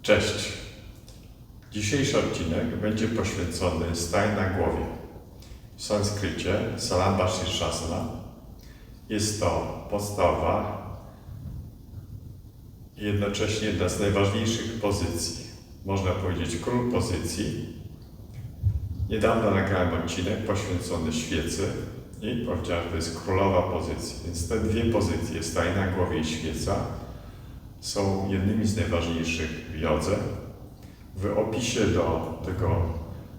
Cześć! Dzisiejszy odcinek będzie poświęcony staj na głowie. W sanskrycie Salamba Shirshasana jest to podstawowa i jednocześnie jedna z najważniejszych pozycji. Można powiedzieć król pozycji. Niedawno nagrałem odcinek poświęcony świecy i powiedziałem, że to jest królowa pozycji. Więc te dwie pozycje, staj na głowie i świeca, są jednymi z najważniejszych w jodze. W opisie do tego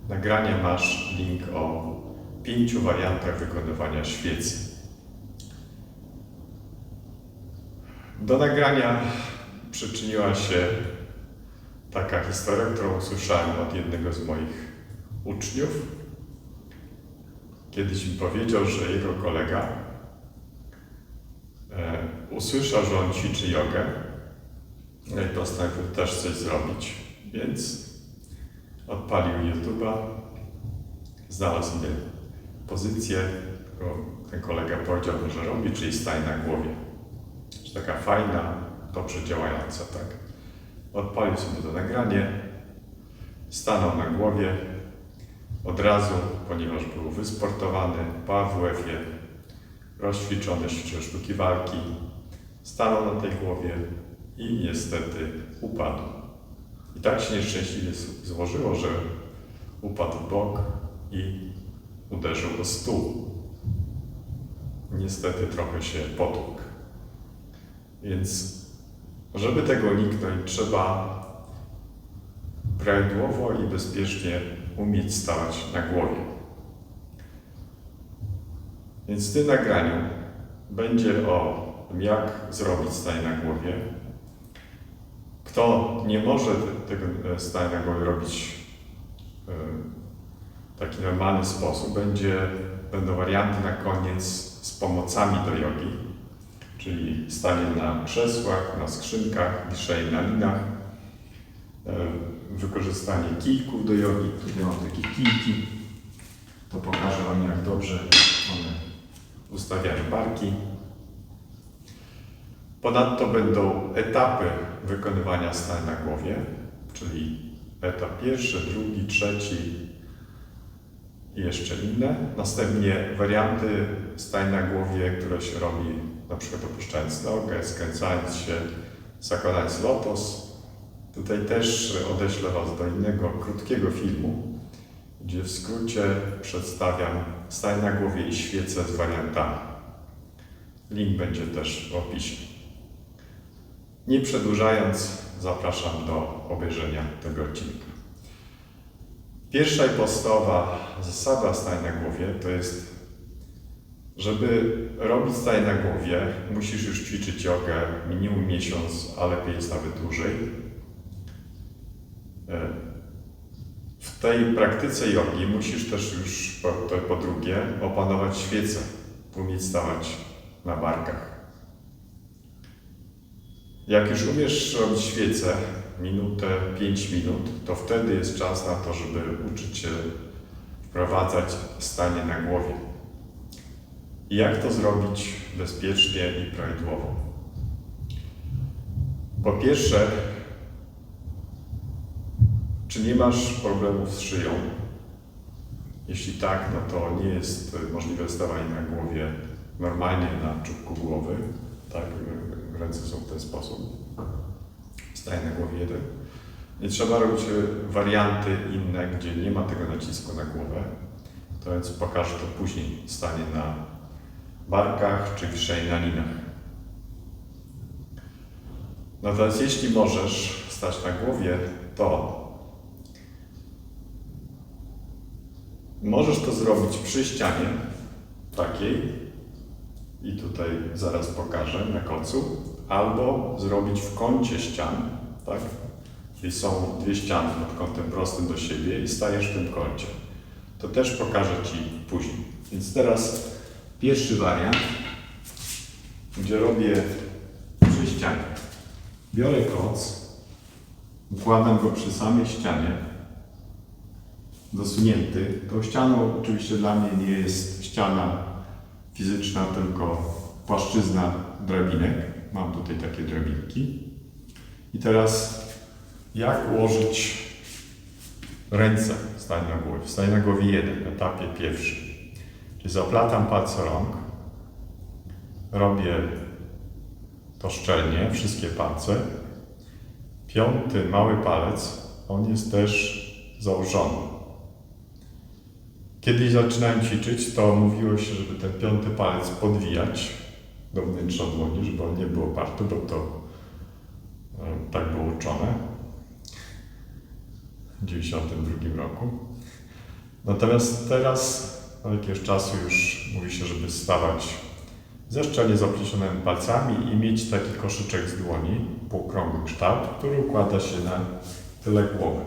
nagrania masz link o 5 wariantach wykonywania świecy. Do nagrania przyczyniła się taka historia, którą usłyszałem od jednego z moich uczniów. Kiedyś mi powiedział, że jego kolega usłyszał, że on ćwiczy jogę, no i postanowił też coś zrobić, więc odpalił YouTube'a, znalazł sobie pozycję, którą ten kolega powiedział, że robi, czyli staj na głowie. Że taka fajna, dobrze działająca, tak? Odpalił sobie to nagranie, stanął na głowie, od razu, ponieważ był wysportowany po AWF-ie, rozćwiczony, ćwiczył sztuki walki, stanął na tej głowie i niestety upadł. I tak się nieszczęśliwie złożyło, że upadł w bok i uderzył o stół. Niestety trochę się potłukł. Więc żeby tego uniknąć, trzeba prawidłowo i bezpiecznie umieć stawać na głowie. Więc w tym nagraniu będzie o tym, jak zrobić staj na głowie. Kto nie może tego stania na głowie robić w taki normalny sposób, będą warianty na koniec z pomocami do jogi, czyli stanie na krzesłach, na skrzynkach, wiszenie na linach, wykorzystanie kijków do jogi. Tutaj mam takie kijki, to pokażę Wam, jak dobrze one ustawiają barki. Ponadto będą etapy wykonywania stania na głowie, czyli etap pierwszy, drugi, trzeci i jeszcze inne. Następnie warianty stań na głowie, które się robi na przykład opuszczając nogę, skręcając się, zakładając lotos. Tutaj też odeślę Was do innego, krótkiego filmu, gdzie w skrócie przedstawiam stań na głowie i świecę z wariantami. Link będzie też w opisie. Nie przedłużając, zapraszam do obejrzenia tego odcinka. Pierwsza i podstawowa zasada stań na głowie to jest, żeby robić stań na głowie, musisz już ćwiczyć jogę minimum miesiąc, a lepiej jest nawet dłużej. W tej praktyce jogi musisz też już po drugie opanować świecę, umieć stawać na barkach. Jak już umiesz robić świecę, minutę, 5 minut, to wtedy jest czas na to, żeby uczyć się wprowadzać stanie na głowie. I jak to zrobić bezpiecznie i prawidłowo? Po pierwsze, czy nie masz problemów z szyją? Jeśli tak, no to nie jest możliwe stawanie na głowie normalnie na czubku głowy. Tak, ręce są w ten sposób. Staje na głowie jeden. I trzeba robić warianty inne, gdzie nie ma tego nacisku na głowę. To więc pokażę to później. Stanie na barkach czy wiszenie na linach. Natomiast jeśli możesz stać na głowie, to możesz to zrobić przy ścianie takiej, i tutaj zaraz pokażę na końcu, albo zrobić w kącie ścian, tak? Czyli są dwie ściany pod kątem prostym do siebie i stajesz w tym kącie. To też pokażę Ci później. Więc teraz pierwszy wariant, gdzie robię przy ścianie. Biorę koc, układam go przy samej ścianie, dosunięty. Tą ścianą oczywiście dla mnie nie jest ściana fizyczna, tylko płaszczyzna drabinek. Mam tutaj takie drabinki. I teraz jak ułożyć ręce w stanie na głowie. W stanie na głowie 1, etapie pierwszym. Czyli zaplatam palce rąk, robię to szczelnie, wszystkie palce. 5. mały palec, on jest też założony. Kiedyś zaczynałem ćwiczyć, to mówiło się, żeby ten 5. palec podwijać do wnętrza dłoni, żeby on nie był oparty, bo to tak było uczone w 1992 roku. Natomiast teraz, od jakiegoś czasu już mówi się, żeby stawać ze szczelnie zaplecionymi palcami i mieć taki koszyczek z dłoni, półokrągły kształt, który układa się na tyle głowy.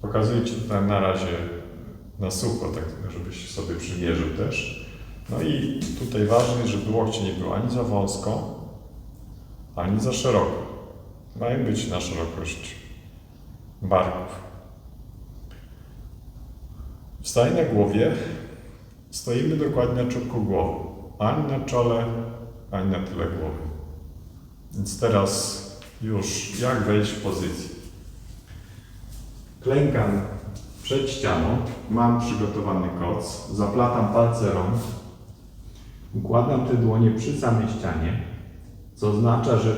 Pokazuję Ci tutaj na razie na sucho, tak żebyś sobie przymierzył też. No i tutaj ważne jest, żeby łokcie nie było ani za wąsko, ani za szeroko. Mają być na szerokość barków. W stanie na głowie stoimy dokładnie na czubku głowy. Ani na czole, ani na tyle głowy. Więc teraz już jak wejść w pozycję. Klękam przed ścianą, mam przygotowany koc, zaplatam palce rąk, układam te dłonie przy samej ścianie, co oznacza, że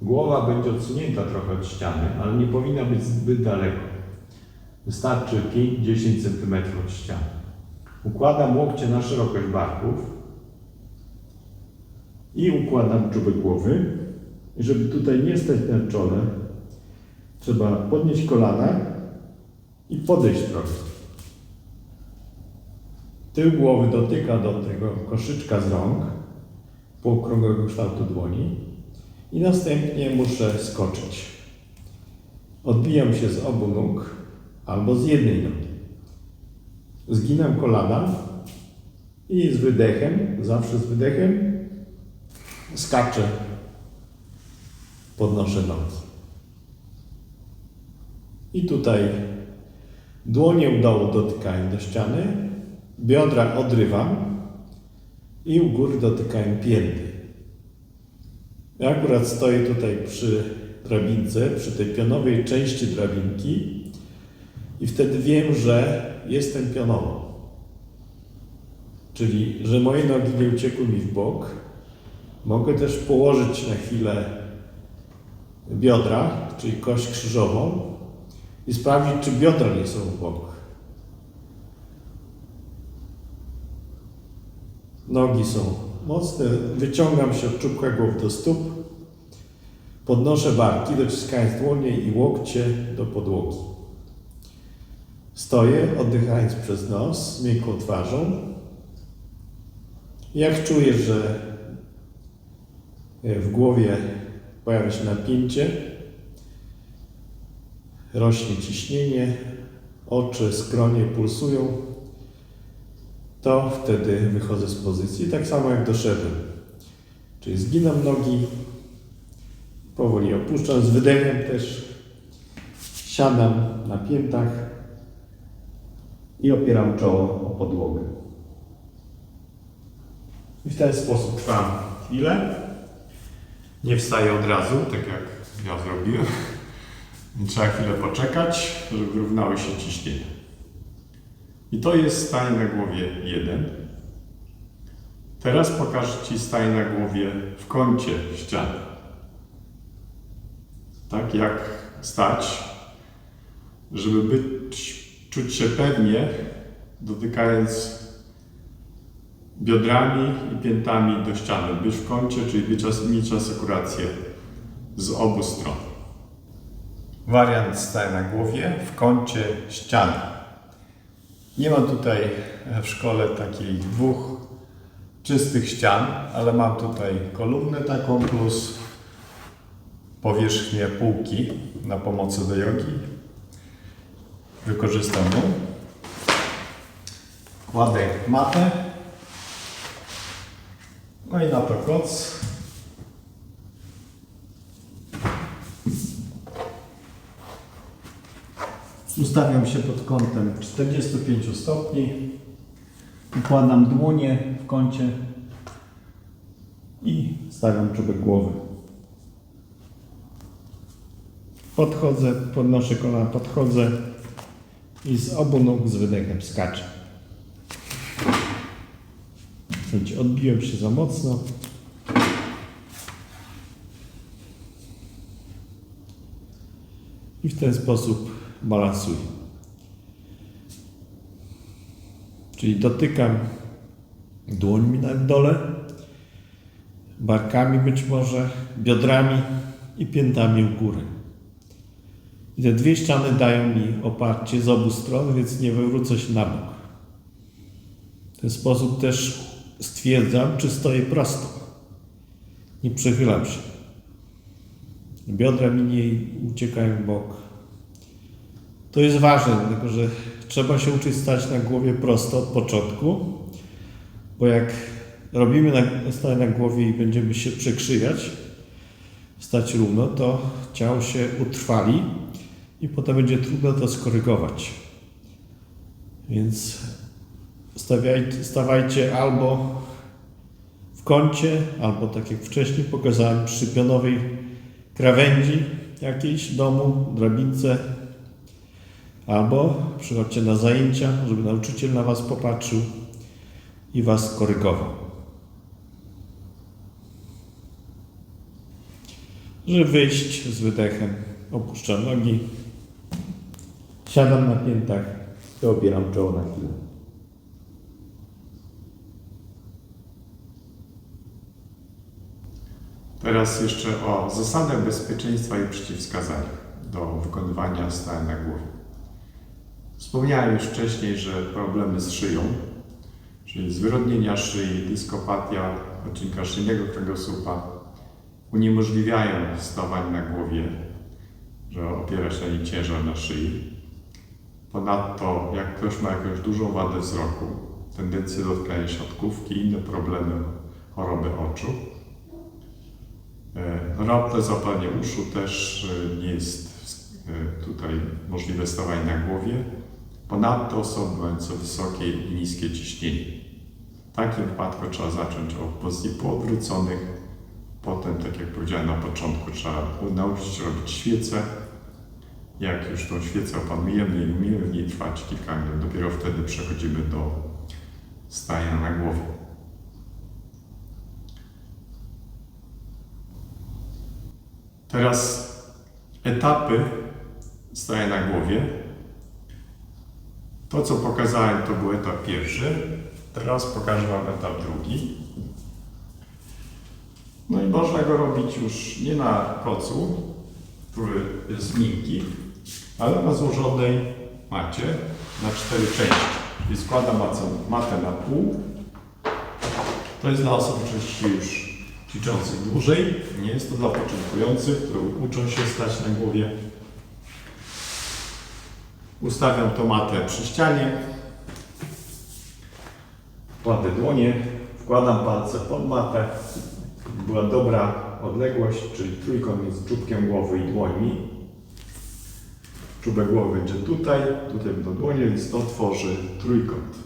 głowa będzie odsunięta trochę od ściany, ale nie powinna być zbyt daleko. Wystarczy 5-10 cm od ściany. Układam łokcie na szerokość barków i układam czubek głowy. I żeby tutaj nie stać na czole, trzeba podnieść kolana i podejść trochę. Tył głowy dotyka do tego koszyczka z rąk, półokrągłego kształtu dłoni i następnie muszę skoczyć. Odbijam się z obu nóg albo z jednej nogi. Zginam kolana i z wydechem, zawsze z wydechem, skaczę, podnoszę nogi. I tutaj dłonie u dołu dotykają do ściany, biodra odrywam i u góry dotykają pięty. Ja akurat stoję tutaj przy drabince, przy tej pionowej części drabinki i wtedy wiem, że jestem pionowo. Czyli, że moje nogi nie uciekły mi w bok. Mogę też położyć na chwilę biodra, czyli kość krzyżową i sprawdzić, czy biodra nie są w bok. Nogi są mocne, wyciągam się od czubka głowy do stóp, podnoszę barki, dociskając dłonie i łokcie do podłogi. Stoję, oddychając przez nos, z miękką twarzą. Jak czuję, że w głowie pojawia się napięcie, rośnie ciśnienie, oczy, skronie pulsują, to wtedy wychodzę z pozycji, tak samo jak doszedłem. Czyli zginam nogi, powoli opuszczam, z wydechem też siadam na piętach i opieram czoło o podłogę. I w ten sposób trwam chwilę. Nie wstaję od razu, tak jak ja zrobiłem. Trzeba chwilę poczekać, żeby wyrównały się ciśnienia. I to jest stanie na głowie 1. Teraz pokażę Ci stanie na głowie w kącie ściany. Tak jak stać, żeby czuć się pewnie, dotykając biodrami i piętami do ściany. Być w kącie, czyli mieć asekurację z obu stron. Wariant staje na głowie w kącie ściany. Nie ma tutaj w szkole takich 2 czystych ścian, ale mam tutaj kolumnę taką plus powierzchnię półki na pomocy do jogi. Wykorzystam ją. Kładę matę. No i na to koc. Ustawiam się pod kątem 45 stopni. Układam dłonie w kącie i stawiam czubek głowy. Podchodzę, podnoszę kolana, podchodzę i z obu nóg z wydechem skaczę. Odbiłem się za mocno. I w ten sposób balansuję. Czyli dotykam dłońmi na dole, barkami być może, biodrami i piętami w górę. I te dwie ściany dają mi oparcie z obu stron, więc nie wywrócę się na bok. W ten sposób też stwierdzam, czy stoję prosto. Nie przechylam się. Biodra mi nie uciekają w bok. To jest ważne, dlatego że trzeba się uczyć stać na głowie prosto od początku, bo jak robimy stać na głowie i będziemy się przekrzywiać, stać równo, to ciało się utrwali i potem będzie trudno to skorygować. Więc stawajcie albo w kącie, albo tak jak wcześniej pokazałem, przy pionowej krawędzi jakiejś domu, drabince, albo przychodźcie na zajęcia, żeby nauczyciel na was popatrzył i was korygował. Żeby wyjść z wydechem, opuszczam nogi, siadam na piętach i obieram czoło na chwilę. Teraz jeszcze o zasadach bezpieczeństwa i przeciwwskazaniach do wykonywania stania na głowie. Wspomniałem już wcześniej, że problemy z szyją, czyli zwyrodnienia szyi, dyskopatia odcinka szyjnego kręgosłupa uniemożliwiają stawanie na głowie, że opiera się na niej ciężar na szyi. Ponadto, jak ktoś ma jakąś dużą wadę wzroku, tendencję do odklejania siatkówki i inne problemy, choroby oczu, raptowne zapalenie uszu też nie jest tutaj możliwe stawanie na głowie. Ponadto osoby mające wysokie i niskie ciśnienie. W takim wypadku trzeba zacząć od pozycji poodwróconych. Potem, tak jak powiedziałem na początku, trzeba nauczyć się robić świecę. Jak już tą świecę opanujemy i umiemy w niej trwać kilka minut, dopiero wtedy przechodzimy do stania na głowie. Teraz etapy stania na głowie. To, co pokazałem, to był etap pierwszy. Teraz pokażę wam etap drugi. No i można go robić już nie na kocu, który jest miękki, ale na złożonej macie na 4 części. I składam matę na pół. To jest dla osób oczywiście już ćwiczących dłużej. Nie jest to dla początkujących, którzy uczą się stać na głowie. Ustawiam tą matę przy ścianie. Kładę dłonie, wkładam palce pod matę. Była dobra odległość, czyli trójkąt między czubkiem głowy i dłońmi. Czubek głowy będzie tutaj, tutaj będą dłonie, więc to tworzy trójkąt.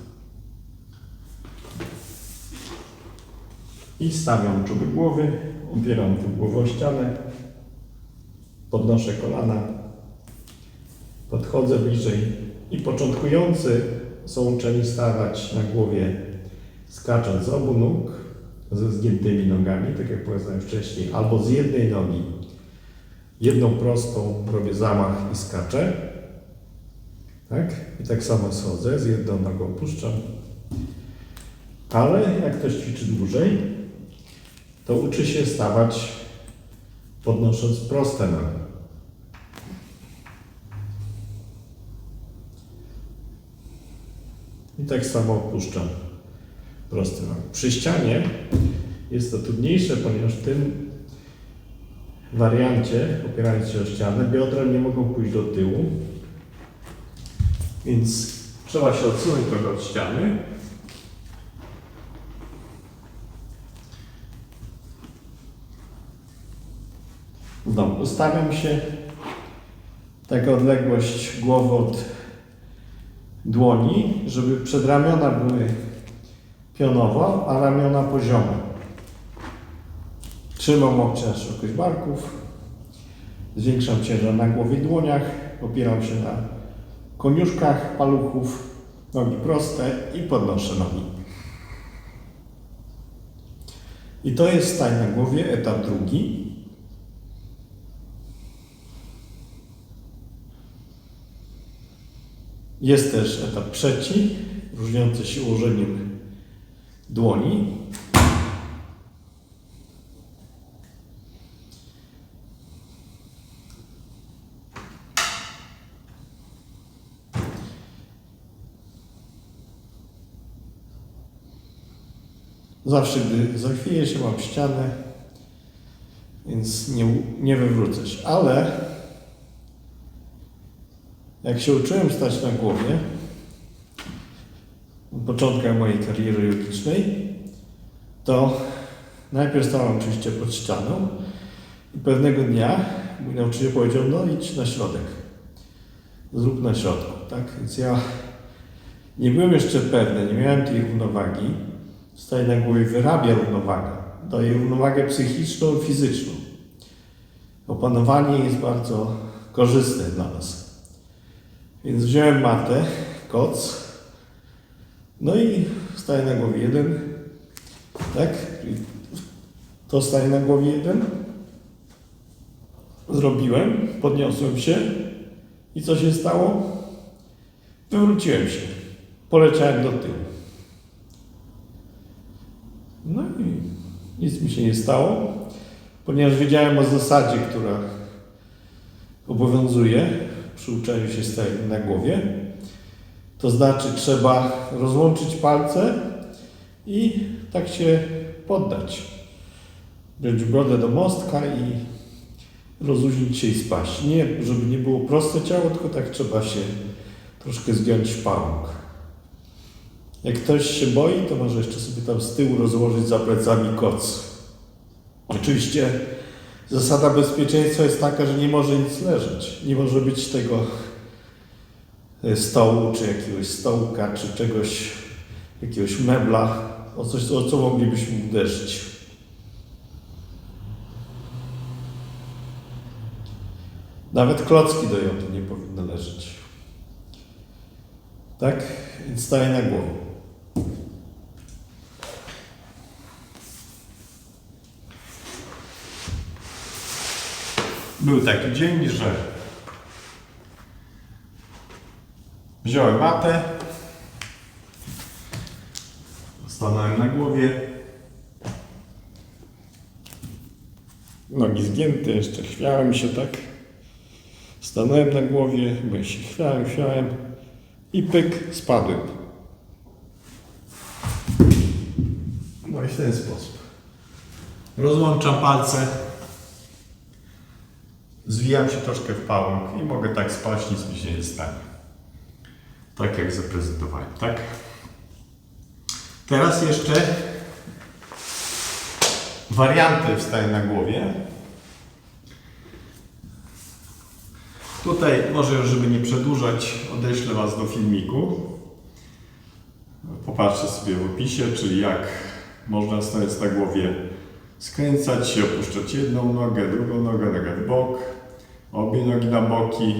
I stawiam czubek głowy, opieram tu głowę o ścianę, podnoszę kolana, podchodzę bliżej i początkujący są uczeni stawać na głowie, skacząc z obu nóg, ze zgiętymi nogami, tak jak powiedziałem wcześniej, albo z jednej nogi, jedną prostą robię zamach i skaczę, tak? I tak samo schodzę, z jedną nogą puszczam, ale jak ktoś ćwiczy dłużej, to uczy się stawać podnosząc proste nogi. I tak samo opuszczam proste nogi. Przy ścianie jest to trudniejsze, ponieważ w tym wariancie, opierając się o ścianę, biodra nie mogą pójść do tyłu, więc trzeba się odsunąć trochę od ściany. Znowu ustawiam się, taka odległość głowy od dłoni, żeby przedramiona były pionowo, a ramiona poziome. Trzymam łokcie na szerokość barków Zwiększam ciężar na głowie i dłoniach, opieram się na koniuszkach paluchów, nogi proste i podnoszę nogi. I to jest stań na głowie, etap drugi. Jest też etap trzeci, różniący się ułożeniem dłoni. Zawsze, gdy zachwieję się, mam ścianę, więc nie wywrócę się. Ale jak się uczyłem stać na głowie, na początkach mojej kariery jogicznej, to najpierw stałem oczywiście pod ścianą i pewnego dnia mój nauczyciel powiedział, no idź na środek, zrób na środku, tak? Więc ja nie byłem jeszcze pewny, nie miałem tej równowagi. Stań na głowie wyrabia równowagę, daje równowagę psychiczną i fizyczną. Opanowanie jest bardzo korzystne dla nas. Więc wziąłem matę, koc, no i stań na głowie jeden, tak? To stań na głowie jeden. Zrobiłem, podniosłem się i co się stało? Wywróciłem się, poleciałem do tyłu. No i nic mi się nie stało, ponieważ wiedziałem o zasadzie, która obowiązuje przy uczeniu się stania na głowie. To znaczy trzeba rozłączyć palce i tak się poddać. Wziąć brodę do mostka i rozluźnić się i spaść. Nie, żeby nie było proste ciało, tylko tak trzeba się troszkę zgiąć w pałąk. Jak ktoś się boi, to może jeszcze sobie tam z tyłu rozłożyć za plecami koc. Oczywiście zasada bezpieczeństwa jest taka, że nie może nic leżeć. Nie może być tego stołu, czy jakiegoś stołka, czy czegoś, jakiegoś mebla, o coś, o co moglibyśmy uderzyć. Nawet klocki do jodu nie powinny leżeć. Tak? Więc staję na głowie. Był taki dzień, że wziąłem matę, stanąłem na głowie, nogi zgięte, jeszcze chwiałem się tak, stanąłem na głowie, bo się chwiałem i pyk, spadłem. No i w ten sposób. Rozłączam palce. Zwijam się troszkę w pałąk i mogę tak spaść, nic mi się nie stanie. Tak jak zaprezentowałem, tak? Teraz jeszcze warianty wstań na głowie. Tutaj może, żeby nie przedłużać, odeślę Was do filmiku. Popatrzcie sobie w opisie, czyli jak można stając na głowie skręcać się, opuszczać jedną nogę, drugą nogę w bok, obie nogi na boki,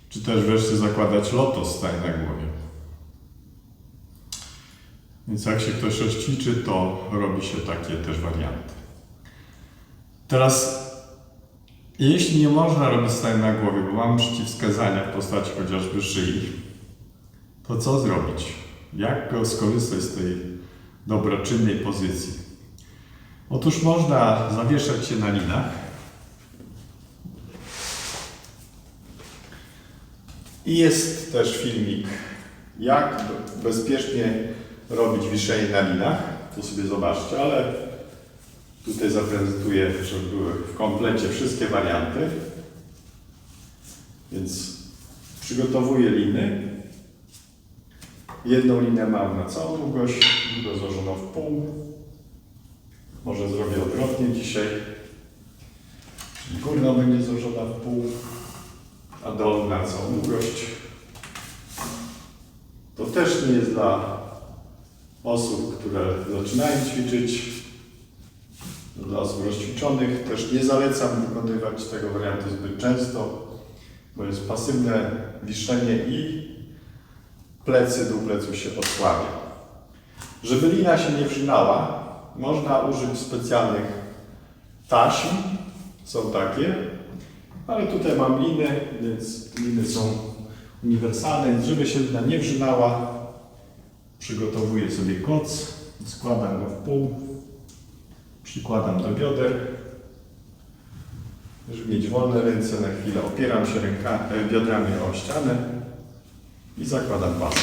czy też wreszcie zakładać lotos stań na głowie. Więc jak się ktoś rozćwiczy, to robi się takie też warianty. Teraz, jeśli nie można robić stań na głowie, bo mamy przeciwwskazania w postaci chociażby szyi, to co zrobić? Jak skorzystać z tej dobroczynnej pozycji? Otóż można zawieszać się na linach i jest też filmik, jak bezpiecznie robić wiszenie na linach. To sobie zobaczcie, ale tutaj zaprezentuję, żeby były w komplecie wszystkie warianty. Więc przygotowuję liny. Jedną linę mam na całą długość, drugą złożoną w pół. Może zrobię odwrotnie dzisiaj. Czyli górna będzie złożona w pół, a dolna na całą długość. To też nie jest dla osób, które zaczynają ćwiczyć. Dla osób rozćwiczonych też nie zalecam wykonywać tego wariantu zbyt często, bo jest pasywne wiszenie i dół pleców się osłabia. Żeby lina się nie wrzynała, można użyć specjalnych taśm, są takie, ale tutaj mam liny, więc liny są uniwersalne, więc żeby się lina nie wrzynała, przygotowuję sobie koc, składam go w pół, przykładam do bioder, żeby mieć wolne ręce na chwilę, opieram się biodrami o ścianę i zakładam pasek.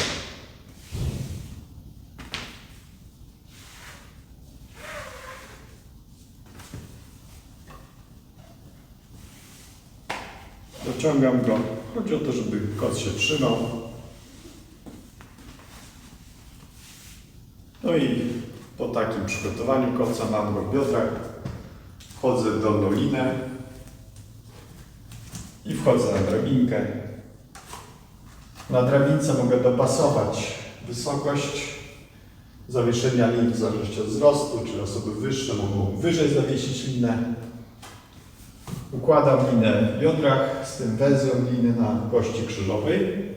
Dociągam go, chodzi o to, żeby koc się trzymał. No i po takim przygotowaniu koca mam go w biodrach, wchodzę w dolną linę i wchodzę na drabinkę. Na drabince mogę dopasować wysokość zawieszenia lin w zależności od wzrostu, czy osoby wyższe mogą wyżej zawiesić linę. Układam linę w biodrach, z tym węzłem liny na kości krzyżowej.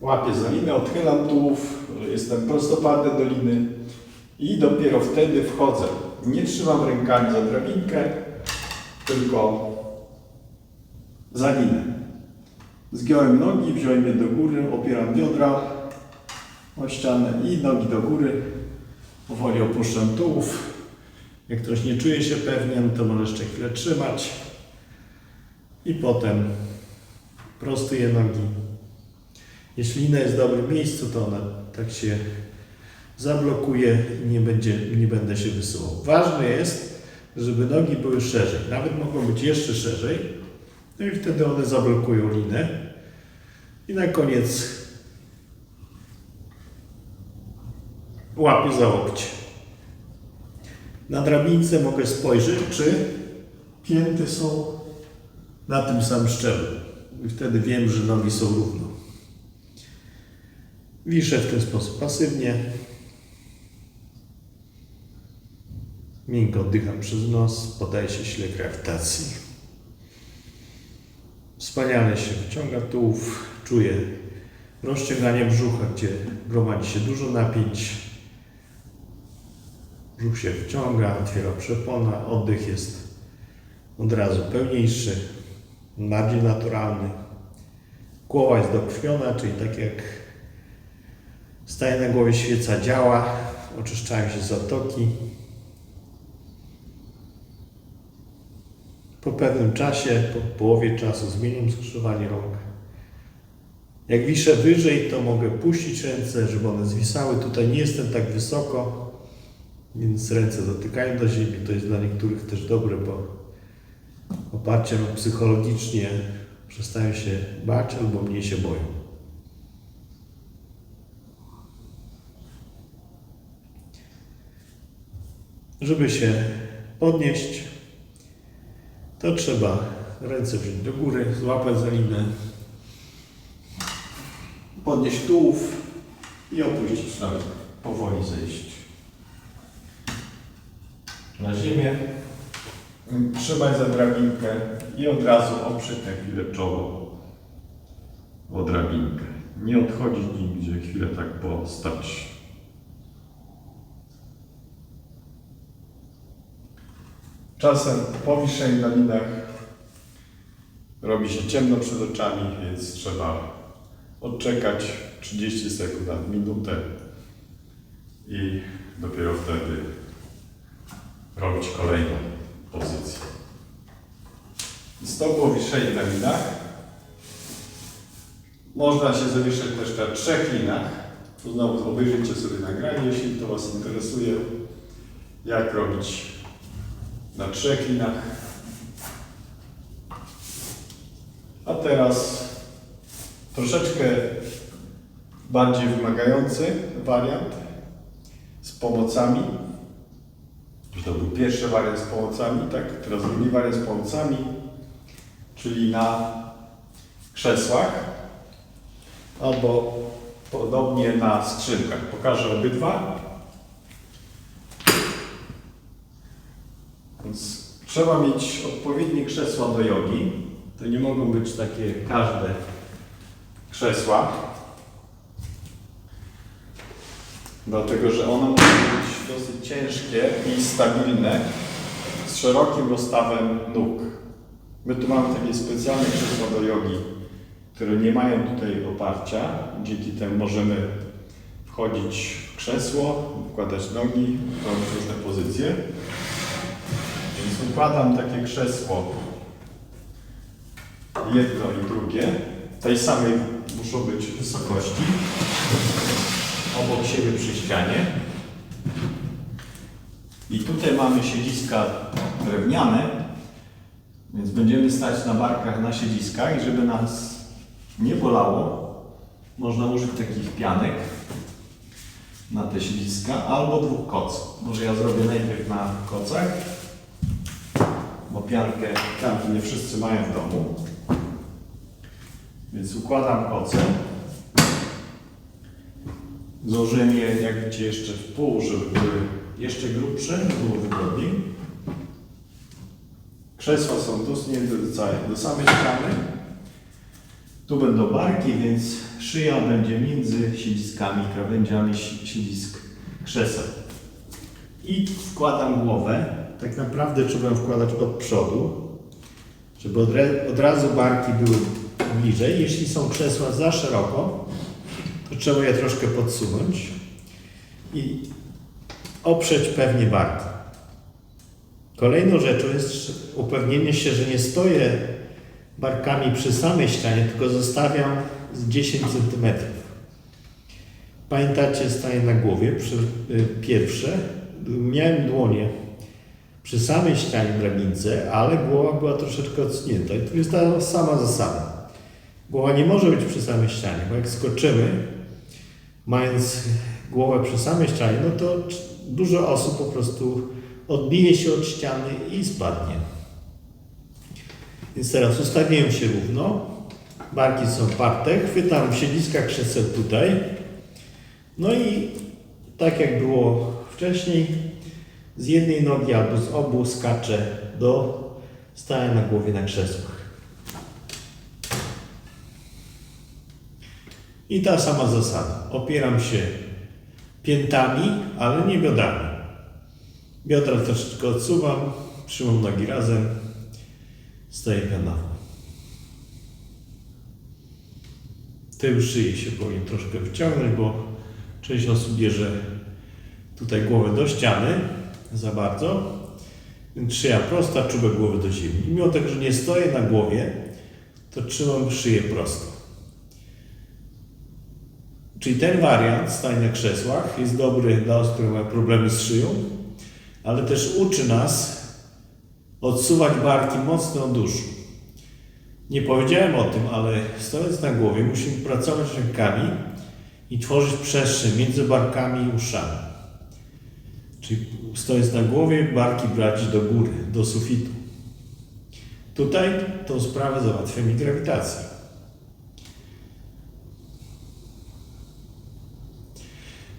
Łapię za linę, odchylam tułów, jestem prostopadle do liny i dopiero wtedy wchodzę. Nie trzymam rękami za drabinkę, tylko za linę. Zgiąłem nogi, wziąłem je do góry, opieram biodra o ścianę i nogi do góry. Powoli opuszczam tułów. Jak ktoś nie czuje się pewnie, to może jeszcze chwilę trzymać. I potem prostuję nogi. Jeśli lina jest w dobrym miejscu, to ona tak się zablokuje i nie będę się wysuwał. Ważne jest, żeby nogi były szerzej. Nawet mogą być jeszcze szerzej. No i wtedy one zablokują linę. I na koniec łapię za łokcie. Na drabince mogę spojrzeć, czy pięty są na tym samym szczeblu. I wtedy wiem, że nogi są równo. Wiszę w ten sposób pasywnie. Miękko oddycham przez nos, podaje się śleg grawitacji. Wspaniale się wyciąga tułów, czuję rozciąganie brzucha, gdzie gromadzi się dużo napięć. Brzuch się wciąga, otwiera przepona, oddech jest od razu pełniejszy, bardziej naturalny. Głowa jest dokrwiona, czyli tak jak staje na głowie świeca działa, oczyszczają się zatoki. Po pewnym czasie, po połowie czasu zmieniam skrzyżowanie rąk. Jak wiszę wyżej, to mogę puścić ręce, żeby one zwisały. Tutaj nie jestem tak wysoko, więc ręce dotykają do ziemi. To jest dla niektórych też dobre, bo oparciem psychologicznie przestają się bać albo mniej się boją. Żeby się podnieść, to trzeba ręce wziąć do góry, złapać za linę, podnieść tułów i opuścić nawet, powoli zejść na ziemię, trzymać za drabinkę i od razu oprzeć na chwilę czoło o drabinkę. Nie odchodzić nigdzie, chwilę tak postać. Czasem po wiszeniu na linach robi się ciemno przed oczami, więc trzeba odczekać 30 sekund, na minutę i dopiero wtedy robić kolejną pozycję. To było wiszenie na linach. Można się zawieszać też na 3 linach. To znowu obejrzyjcie sobie nagranie, jeśli to Was interesuje, jak robić na 3 linach. A teraz troszeczkę bardziej wymagający wariant z pomocami. To był pierwszy wariant z pomocami, tak? Teraz drugi wariant z pomocami, czyli na krzesłach albo podobnie na skrzynkach. Pokażę obydwa. Trzeba mieć odpowiednie krzesła do jogi. To nie mogą być takie każde krzesła. Dlatego, że one muszą być dosyć ciężkie i stabilne, z szerokim rozstawem nóg. My tu mamy takie specjalne krzesła do jogi, które nie mają tutaj oparcia. Dzięki temu możemy wchodzić w krzesło, wkładać nogi, robić różne pozycje. Więc układam takie krzesło, jedno i drugie, tej samej muszą być wysokości, obok siebie przy ścianie. I tutaj mamy siedziska drewniane, więc będziemy stać na barkach na siedziskach i żeby nas nie bolało, można użyć takich pianek na te siedziska albo dwóch koców. Może ja zrobię najpierw na kocach, bo piankę nie wszyscy mają w domu. Więc układam koce. Złożyłem je, jak widzicie, jeszcze w pół, żeby były jeszcze grubsze, żeby było wygodniej. Krzesła są dosunięte do samej ściany. Tu będą barki, więc szyja będzie między siedziskami, krawędziami siedzisk krzeseł. I wkładam głowę. Tak naprawdę trzeba ją wkładać od przodu, żeby od razu barki były bliżej. Jeśli są krzesła za szeroko, to trzeba je troszkę podsunąć i oprzeć pewnie barki. Kolejną rzeczą jest upewnienie się, że nie stoję barkami przy samej ścianie, tylko zostawiam z 10 cm. Pamiętacie, staję na głowie, pierwsze. Miałem dłonie przy samej ścianie drabince, ale głowa była troszeczkę odsunięta. I tu jest ta sama zasada. Głowa nie może być przy samej ścianie, bo jak skoczymy, mając głowę przy samej ścianie, no to dużo osób po prostu odbije się od ściany i spadnie. Więc teraz ustawiłem się równo, barki są parte, chwytam siedziska krzeseł tutaj, no i tak jak było wcześniej, z jednej nogi albo z obu skaczę do stania na głowie na krzesłach. I ta sama zasada. Opieram się piętami, ale nie biodrami. Biodra troszeczkę odsuwam, trzymam nogi razem, staję pionowo. Tył szyi się powinien troszkę wyciągnąć, bo część osób bierze tutaj głowę do ściany za bardzo, więc szyja prosta, czubek głowy do ziemi. I mimo tego, że nie stoję na głowie, to trzymam szyję prosto. Czyli ten wariant stania na krzesłach jest dobry dla osób, które mają problemy z szyją, ale też uczy nas odsuwać barki mocno od uszu. Nie powiedziałem o tym, ale stojąc na głowie musimy pracować rękami i tworzyć przestrzeń między barkami i uszami. Czyli stojąc na głowie, barki brać do góry, do sufitu. Tutaj tą sprawę załatwia mi grawitacja.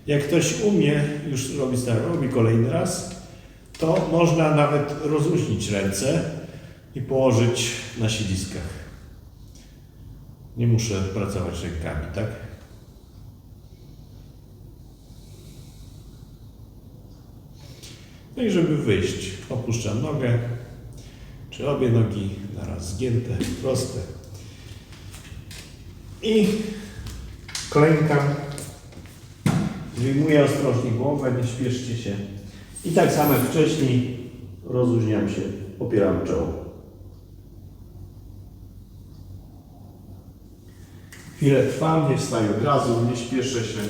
Jak ktoś umie, już robi kolejny raz, to można nawet rozluźnić ręce i położyć na siedziskach. Nie muszę pracować rękami, tak? No i żeby wyjść, opuszczam nogę, czy obie nogi naraz zgięte, proste. I klękam, wyjmuję ostrożnie głowę, nie śpieszcie się. I tak samo jak wcześniej rozluźniam się, opieram czoło. Chwilę trwam, nie wstaję od razu, nie śpieszę się.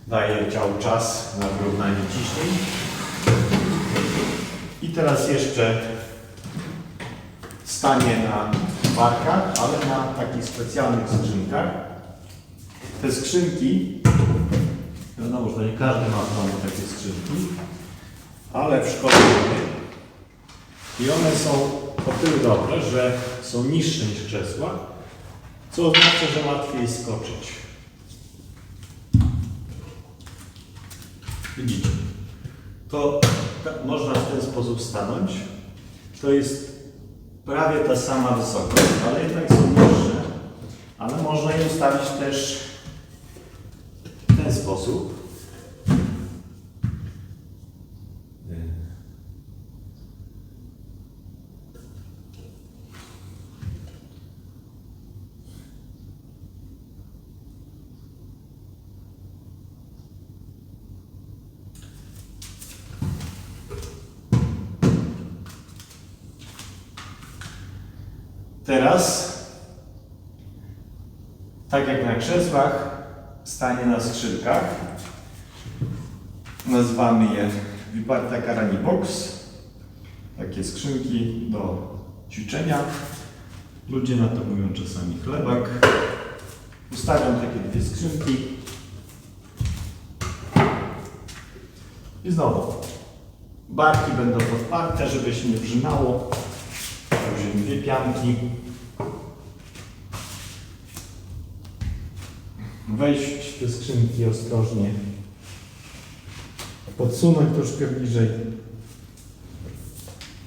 Daję ciału czas na wyrównanie ciśnień. I teraz jeszcze stanie na barkach, ale na takich specjalnych skrzynkach. Te skrzynki, wiadomo, że nie każdy ma w domu takie skrzynki, ale w szkole mamy. I one są o tyle dobre, że są niższe niż krzesła, co oznacza, że łatwiej skoczyć. Widzicie? To można w ten sposób stanąć to jest prawie ta sama wysokość, ale jednak są niższe. Ale można je ustawić też w ten sposób. Teraz, tak jak na krzesłach, stanie na skrzynkach. Nazywamy je Viparta Karani Box. Takie skrzynki do ćwiczenia. Ludzie na to mówią czasami chlebak. Ustawiam takie dwie skrzynki. I znowu, barki będą podparte, żeby się nie wrzynało. Wziąłem dwie pianki. Wejść w te skrzynki ostrożnie. Podsunąć troszkę bliżej.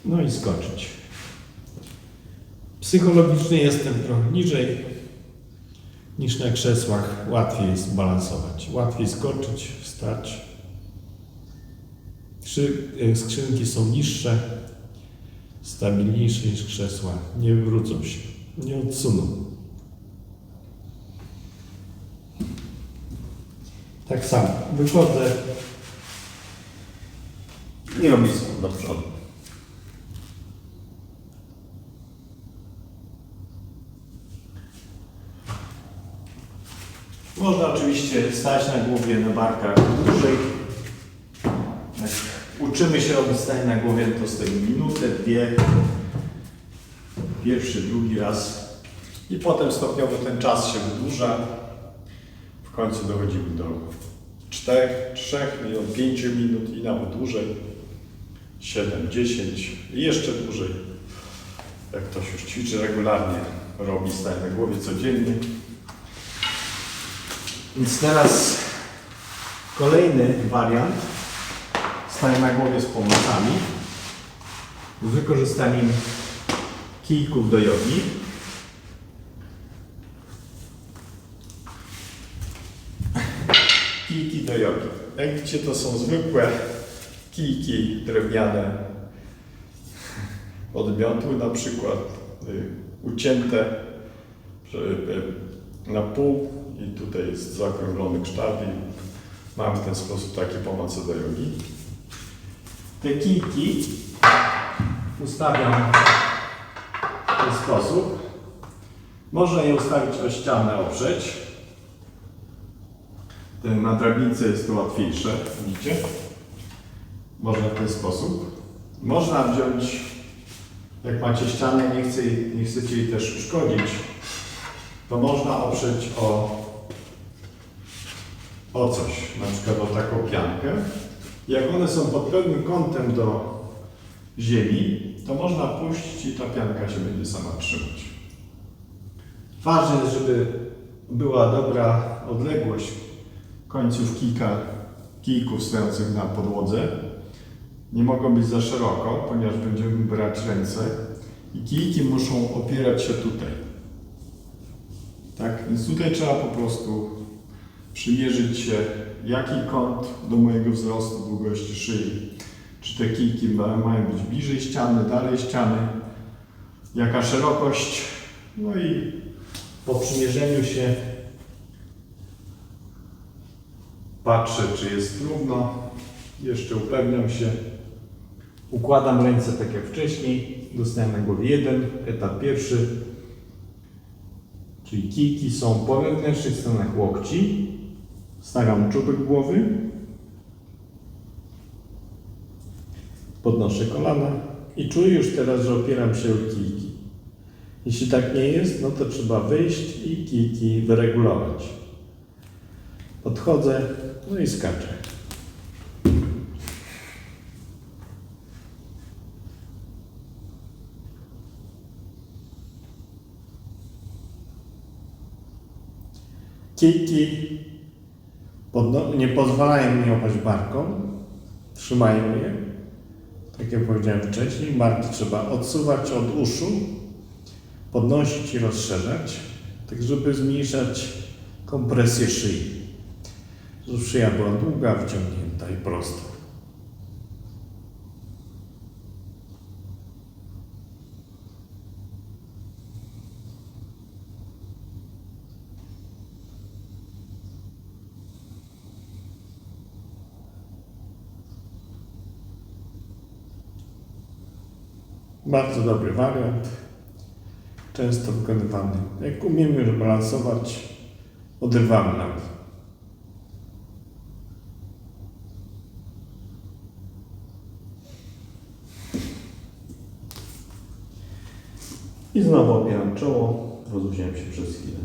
No i skoczyć. Psychologicznie jestem trochę niżej niż na krzesłach. Łatwiej jest balansować. Łatwiej skoczyć, wstać. Skrzynki są niższe, stabilniejsze niż krzesła. Nie wywrócą się, nie odsuną. Tak samo. Wychodzę i robię skok do przodu. Można oczywiście stać na głowie, na barkach dłużej. Jak uczymy się robić stań na głowie, to z tego minutę, dwie. Pierwszy, drugi raz. I potem stopniowo ten czas się wydłuża. W końcu dochodzimy do 4, 3 minut, 5 minut i nawet dłużej. 7, 10 i jeszcze dłużej. Jak ktoś już ćwiczy regularnie, robi stań na głowie codziennie. Więc teraz kolejny wariant. Stań na głowie z pomocami. Z wykorzystaniem kijków do jogi. Kijki do jogi. Jak widzicie, to są zwykłe kijki drewniane od miotły, na przykład ucięte na pół i tutaj jest zaokrąglony kształt i mam w ten sposób takie pomoce do jogi. Te kijki ustawiam w ten sposób. Można je ustawić o ścianę, oprzeć. Na drabince jest to łatwiejsze, widzicie? Można w ten sposób. Można wziąć, jak macie ścianę, nie chcecie jej też uszkodzić, to można oprzeć o coś, na przykład o taką piankę. Jak one są pod pewnym kątem do ziemi, to można puścić i ta pianka się będzie sama trzymać. Ważne jest, żeby była dobra odległość końców kijków stojących na podłodze. Nie mogą być za szeroko, ponieważ będziemy brać ręce i kijki muszą opierać się tutaj. Tak? Więc tutaj trzeba po prostu przymierzyć się, jaki kąt do mojego wzrostu, długości szyi. Czy te kijki mają być bliżej ściany, dalej ściany, jaka szerokość. No i po przymierzeniu się patrzę, czy jest równo. Jeszcze upewniam się. Układam ręce tak jak wcześniej. Dostałem na głowie jeden, etap pierwszy. Czyli kijki są po wewnętrznych stronach łokci. Stawiam czubek głowy. Podnoszę kolana i czuję już teraz, że opieram się o kijki. Jeśli tak nie jest, no to trzeba wyjść i kijki wyregulować. Podchodzę, no i skaczę. Kijki nie pozwalają mi opaść barką, trzymają je. Tak jak powiedziałem wcześniej, barki trzeba odsuwać od uszu, podnosić i rozszerzać, tak żeby zmniejszać kompresję szyi. Żeby szyja była długa, wyciągnięta i prosta. Bardzo dobry wariant, często wykonywany. Jak umiemy już balansować, odrywamy nogi. I znowu opieram czoło, rozluźniam się przez chwilę.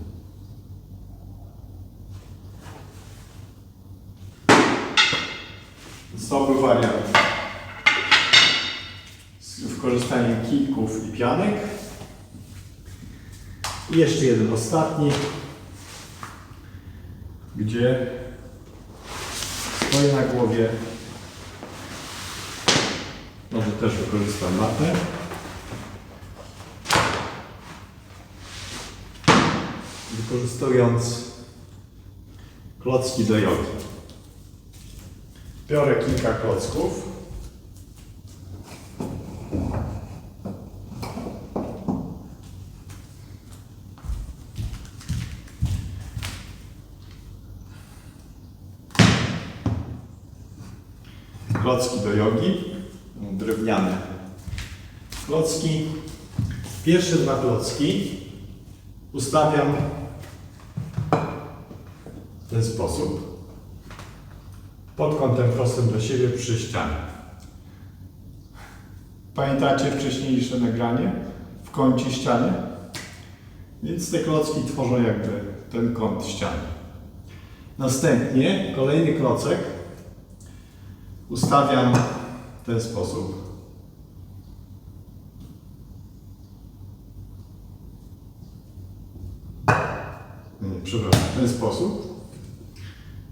Znowu wariant z wykorzystaniem kijków i pianek. I jeszcze jeden ostatni, gdzie stoję na głowie. Może też wykorzystam matę. Wykorzystując klocki do jogi. Biorę kilka klocków. Klocki do jogi, drewniane klocki. Pierwsze dwa klocki ustawiam w ten sposób, pod kątem prostym do siebie przy ścianie. Pamiętacie wcześniejsze nagranie w kącie ściany? Więc te klocki tworzą jakby ten kąt ściany. Następnie kolejny klocek ustawiam w ten sposób. Przepraszam, w ten sposób.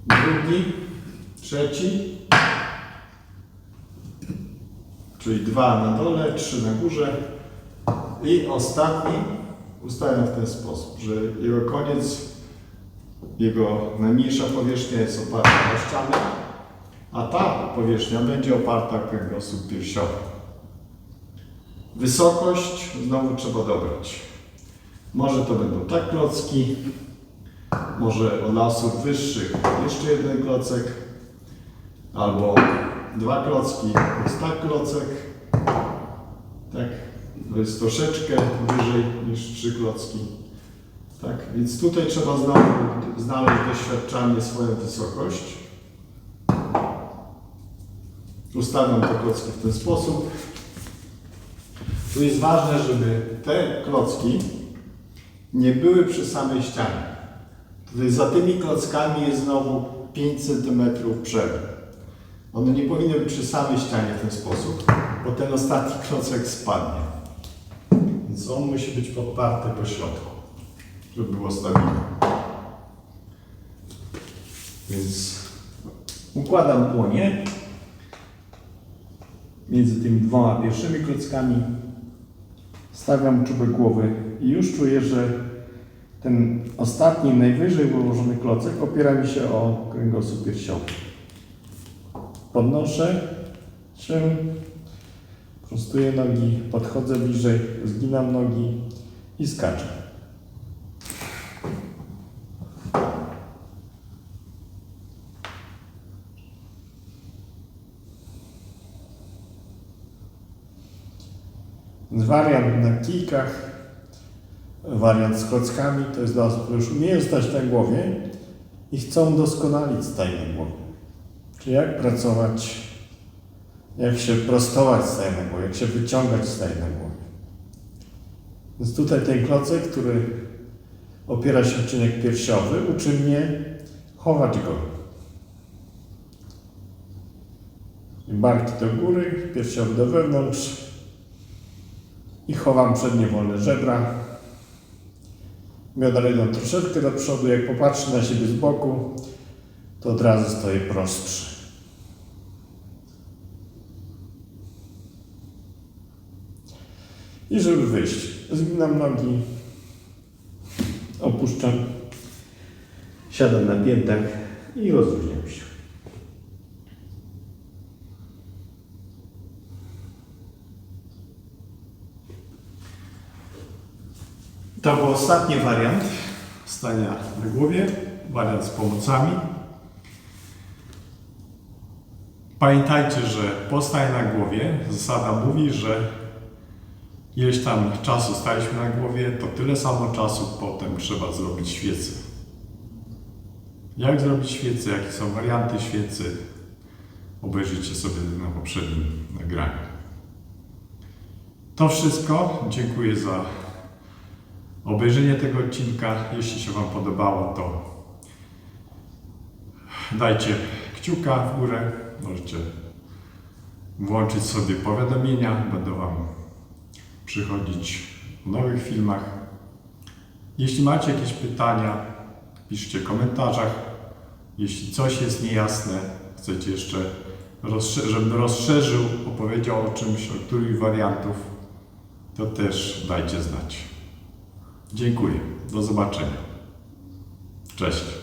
Drugi, trzeci, czyli 2 na dole, 3 na górze i ostatni ustawiam w ten sposób, że jego koniec, jego najmniejsza powierzchnia jest oparta na ścianę, a ta powierzchnia będzie oparta o kręgosłup piersiowy. Wysokość znowu trzeba dobrać. Może to będą tak klocki, może dla osób wyższych jeszcze jeden klocek, albo 2 klocki, to jest tak klocek, tak, to jest troszeczkę wyżej niż 3 klocki, tak, więc tutaj trzeba znowu znaleźć doświadczalnie swoją wysokość. Ustawiam te klocki w ten sposób. Tu jest ważne, żeby te klocki nie były przy samej ścianie. Tutaj za tymi klockami jest znowu 5 cm przerwy. One nie powinny być przy samej ścianie w ten sposób, bo ten ostatni klocek spadnie. Więc on musi być podparty po środku, żeby było stabilne. Więc układam dłonie między tymi 2 pierwszymi klockami. Stawiam czubek głowy i już czuję, że ten ostatni, najwyżej wyłożony klocek opiera mi się o kręgosłup piersiowy. Podnoszę się, prostuję nogi, podchodzę bliżej, zginam nogi i skaczę. Wariant na kijkach, wariant z klockami, to jest dla osób, które już umieją stać na głowie i chcą doskonalić stań na głowie. Czyli jak pracować, jak się prostować stań na głowie, jak się wyciągać stań na głowie. Więc tutaj ten klocek, który opiera się o odcinek piersiowy, uczy mnie chować go. Barki do góry, piersiowy do wewnątrz i chowam przednie wolne żebra. Biodra idą troszeczkę do przodu, jak popatrzę na siebie z boku, to od razu stoję prostszy. I żeby wyjść, zginam nogi, opuszczam, siadam na piętach i rozluźniam się. To był ostatni wariant stania na głowie, wariant z pomocami. Pamiętajcie, że po staniu na głowie zasada mówi, że ileś tam czasu staliśmy na głowie, to tyle samo czasu potem trzeba zrobić świecę. Jak zrobić świecę, jakie są warianty świecy, obejrzyjcie sobie na poprzednim nagraniu. To wszystko. Dziękuję za obejrzenie tego odcinka. Jeśli się Wam podobało, to dajcie kciuka w górę. Możecie włączyć sobie powiadomienia. Będą Wam przychodzić w nowych filmach. Jeśli macie jakieś pytania, piszcie w komentarzach. Jeśli coś jest niejasne, chcecie jeszcze, żebym rozszerzył, opowiedział o czymś, o których wariantów, to też dajcie znać. Dziękuję. Do zobaczenia. Cześć.